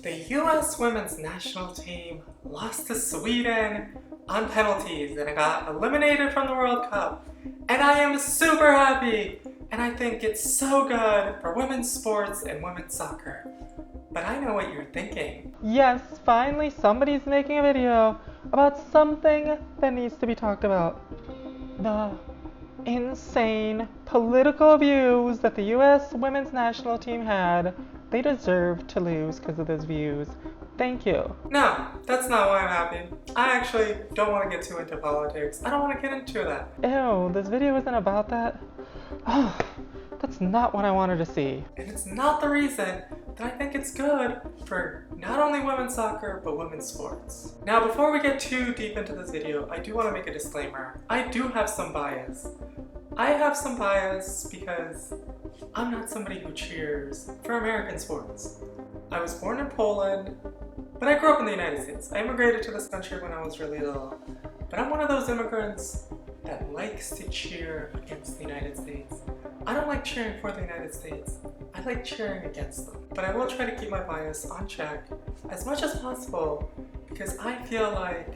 The US women's national team lost to Sweden on penalties and it got eliminated from the World Cup. And I am super happy! And I think it's so good for women's sports and women's soccer. But I know what you're thinking. Yes, finally somebody's making a video about something that needs to be talked about. The insane political views that the US women's national team had. They deserve to lose because of those views. Thank you. No, that's not why I'm happy. I actually don't want to get too into politics. I don't want to get into that. Ew, this video isn't about that. Oh, that's not what I wanted to see. And it's not the reason that I think it's good for not only women's soccer, but women's sports. Now, before we get too deep into this video, I do want to make a disclaimer. I do have some bias. I have some bias because I'm not somebody who cheers for American sports. I was born in Poland, but I grew up in the United States. I immigrated to this country when I was really little. But I'm one of those immigrants that likes to cheer against the United States. I don't like cheering for the United States. I like cheering against them. But I will try to keep my bias on check as much as possible because I feel like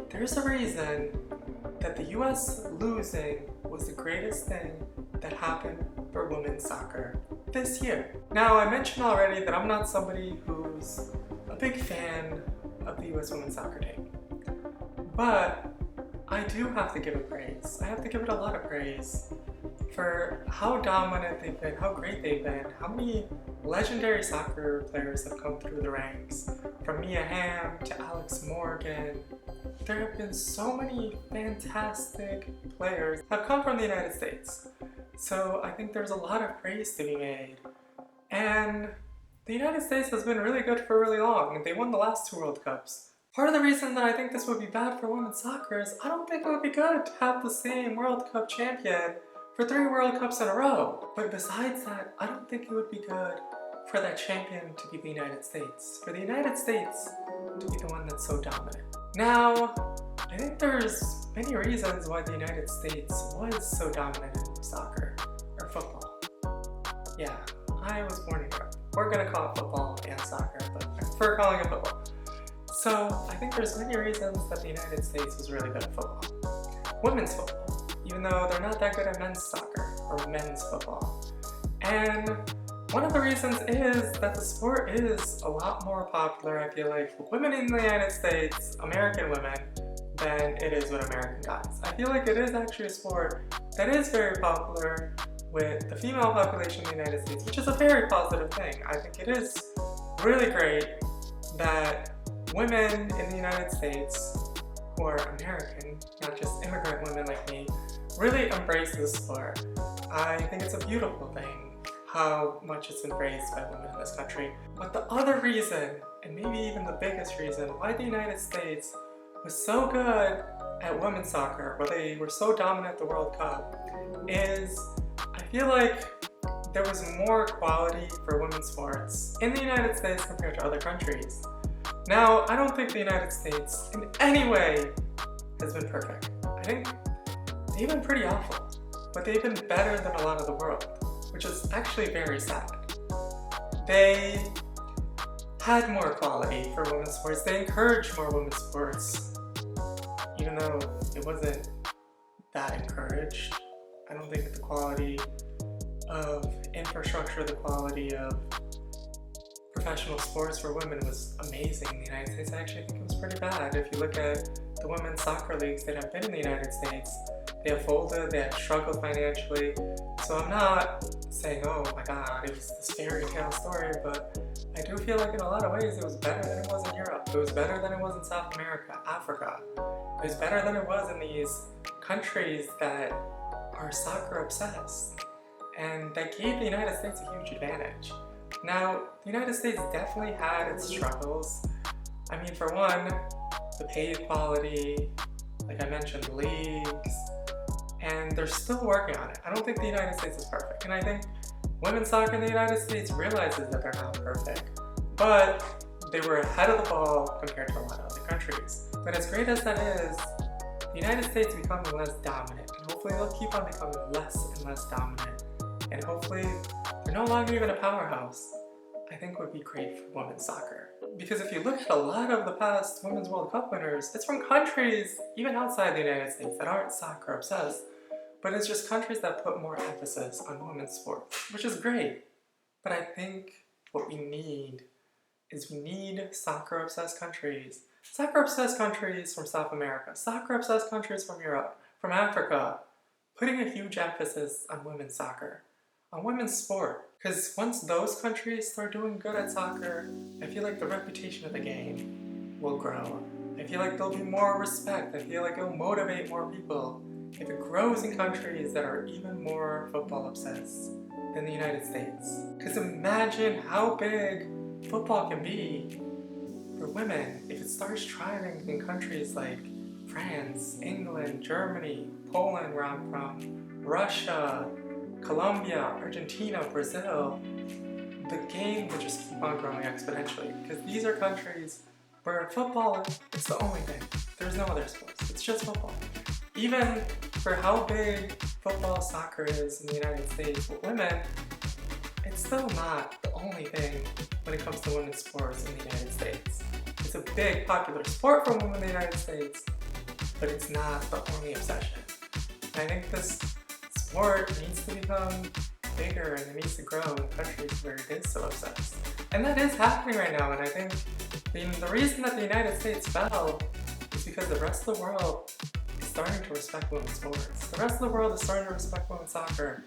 there's a reason that the US losing was the greatest thing that happened for women's soccer this year. Now, I mentioned already that I'm not somebody who's a big fan of the US women's soccer team. But I do have to give it praise. I have to give it a lot of praise for how dominant they've been, how great they've been, how many legendary soccer players have come through the ranks. From Mia Hamm to Alex Morgan. There have been so many fantastic players that have come from the United States. So I think there's a lot of praise to be made. And the United States has been really good for really long. They won the last 2 World Cups. Part of the reason that I think this would be bad for women's soccer is I don't think it would be good to have the same World Cup champion for 3 World Cups in a row. But besides that, I don't think it would be good for that champion to be the United States. For the United States to be the one that's so dominant. Now, I think there's many reasons why the United States was so dominant in soccer, or football. Yeah, I was born in Europe. We're gonna call it football and soccer, but I prefer calling it football. So, I think there's many reasons that the United States was really good at football. Women's football, even though they're not that good at men's soccer, or men's football. And one of the reasons is that the sport is a lot more popular, I feel like, with women in the United States, American women, than it is with American guys. I feel like it is actually a sport that is very popular with the female population in the United States, which is a very positive thing. I think it is really great that women in the United States who are American, not just immigrant women like me, really embrace this sport. I think it's a beautiful thing how much it's embraced by women in this country. But the other reason, and maybe even the biggest reason, why the United States was so good at women's soccer, why they were so dominant at the World Cup, is I feel like there was more quality for women's sports in the United States compared to other countries. Now, I don't think the United States in any way has been perfect. I think they've been pretty awful, but they've been better than a lot of the world, which is actually very sad. They had more quality for women's sports. They encouraged more women's sports, even though it wasn't that encouraged. I don't think that the quality of infrastructure, the quality of professional sports for women was amazing in the United States. I actually think it was pretty bad. If you look at the women's soccer leagues that have been in the United States, they have folded, they have struggled financially. So I'm not saying, oh my god, it was this fairy tale story, but I do feel like in a lot of ways it was better than it was in Europe. It was better than it was in South America, Africa. It was better than it was in these countries that are soccer obsessed. And that gave the United States a huge advantage. Now, the United States definitely had its struggles. I mean, for one, the pay equality, like I mentioned, leagues, and they're still working on it. I don't think the United States is perfect, and I think women's soccer in the United States realizes that they're not perfect, but they were ahead of the ball compared to a lot of other countries. But as great as that is, the United States is becoming less dominant, and hopefully they'll keep on becoming less and less dominant, and hopefully they're no longer even a powerhouse. I think would be great for women's soccer. Because if you look at a lot of the past Women's World Cup winners, it's from countries, even outside the United States, that aren't soccer obsessed, but it's just countries that put more emphasis on women's sports, which is great. But I think what we need is we need soccer-obsessed countries. Soccer-obsessed countries from South America, soccer-obsessed countries from Europe, from Africa, putting a huge emphasis on women's soccer, on women's sport. Because once those countries start doing good at soccer, I feel like the reputation of the game will grow. I feel like there'll be more respect. I feel like it'll motivate more people if it grows in countries that are even more football obsessed than the United States. Because imagine how big football can be for women if it starts thriving in countries like France, England, Germany, Poland, where I'm from, Russia, Colombia, Argentina, Brazil. The game will just keep on growing exponentially because these are countries where football is the only thing. There's no other sports. It's just football. Even for how big football, soccer is in the United States with women, it's still not the only thing when it comes to women's sports in the United States. It's a big popular sport for women in the United States, but it's not the only obsession. And I think this sport needs to become bigger and it needs to grow in countries where it is so obsessed. And that is happening right now, and I think the reason that the United States fell is because the rest of the world is starting to respect women's sports. The rest of the world is starting to respect women's soccer.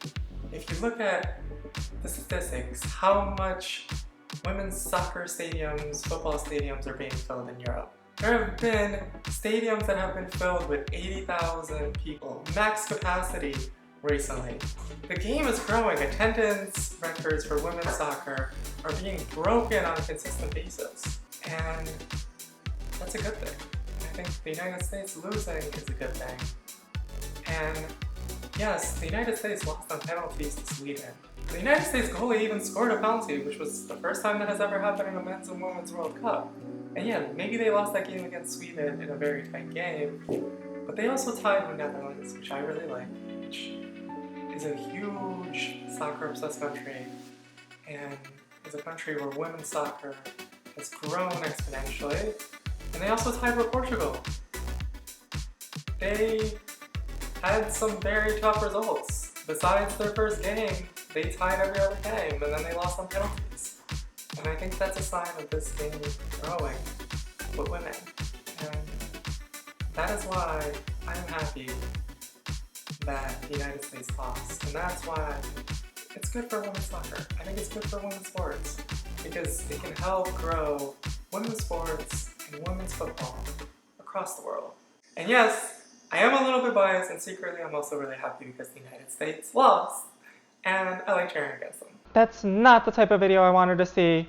If you look at the statistics, how much women's soccer stadiums, football stadiums are being filled in Europe. There have been stadiums that have been filled with 80,000 people, max capacity, recently. The game is growing. Attendance records for women's soccer are being broken on a consistent basis. And that's a good thing. I think the United States losing is a good thing. And yes, the United States lost on penalties to Sweden. The United States goalie even scored a penalty, which was the first time that has ever happened in a men's and women's World Cup. And yeah, maybe they lost that game against Sweden in a very tight game, but they also tied with Netherlands, which I really like, which is a huge soccer-obsessed country, and is a country where women's soccer has grown exponentially. And they also tied with Portugal. They had some very tough results. Besides their first game, they tied every other game, and then they lost on penalties. And I think that's a sign of this game growing with women. And that is why I'm happy that the United States lost. And that's why it's good for women's soccer. I think it's good for women's sports because it can help grow women's sports and women's football across the world. And yes, I am a little bit biased, and secretly I'm also really happy because the United States lost, and I like cheering against them. That's not the type of video I wanted to see.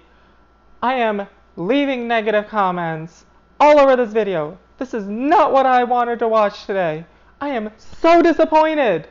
I am leaving negative comments all over this video. This is not what I wanted to watch today. I am so disappointed.